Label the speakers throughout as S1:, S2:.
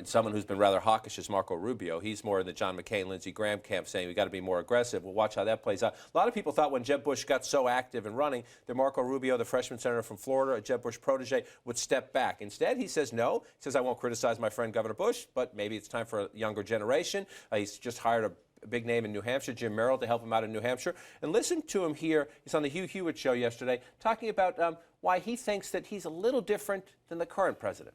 S1: and someone who's been rather hawkish is Marco Rubio. He's more in the John McCain, Lindsey Graham camp, saying we've got to be more aggressive. We'll watch how that plays out. A lot of people thought when Jeb Bush got so active and running that Marco Rubio, the freshman senator from Florida, a Jeb Bush protege, would step back. Instead, he says no. He says, I won't criticize my friend Governor Bush, but maybe it's time for a younger generation. He's just hired a big name in New Hampshire, Jim Merrill, to help him out in New Hampshire. And listen to him here. He's on the Hugh Hewitt show yesterday, talking about why he thinks that he's a little different than the current president.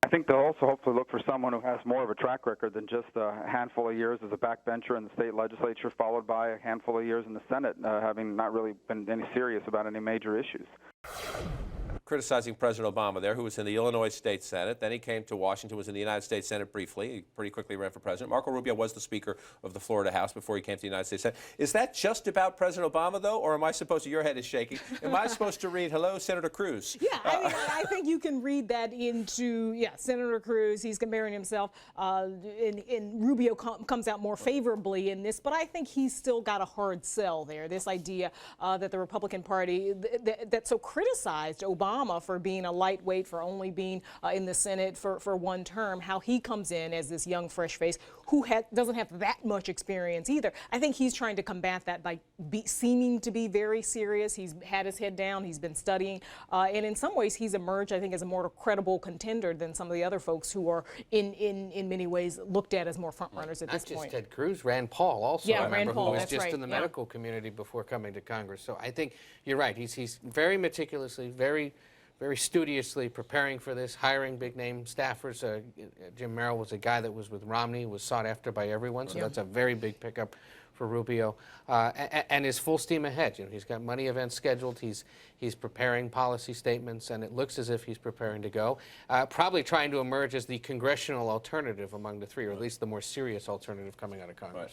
S2: I think they'll also hopefully look for someone who has more of a track record than just a handful of years as a backbencher in the state legislature, followed by a handful of years in the Senate, having not really been any serious about any major issues.
S1: Criticizing President Obama there, who was in the Illinois State Senate. Then he came to Washington, was in the United States Senate briefly. He pretty quickly ran for president. Marco Rubio was the Speaker of the Florida House before he came to the United States Senate. Is that just about President Obama, though, or am I supposed to, your head is shaking, am I supposed to read, hello, Senator Cruz?
S3: Yeah, I think you can read that into, Senator Cruz. He's comparing himself, and Rubio comes out more favorably in this, but I think he's still got a hard sell there. This idea that the Republican Party, that so criticized Obama for being a lightweight, for only being in the Senate for one term, how he comes in as this young, fresh face who doesn't have that much experience either. I think he's trying to combat that by seeming to be very serious. He's had his head down. He's been studying. And in some ways, he's emerged, I think, as a more credible contender than some of the other folks who are, in many ways, looked at as more frontrunners at this point.
S4: Not just Ted Cruz, Rand Paul also.
S3: Yeah,
S4: I remember,
S3: Rand Paul,
S4: who was
S3: that's
S4: just
S3: right,
S4: in the
S3: yeah.
S4: medical community before coming to Congress. So I think you're right. He's very meticulously, very studiously preparing for this, hiring big-name staffers. Jim Merrill was a guy that was with Romney, was sought after by everyone, so that's a very big pickup for Rubio, and is full steam ahead. You know, he's got money events scheduled. He's preparing policy statements, and it looks as if he's preparing to go. Probably trying to emerge as the congressional alternative among the three, or at least the more serious alternative coming out of Congress.
S1: Right.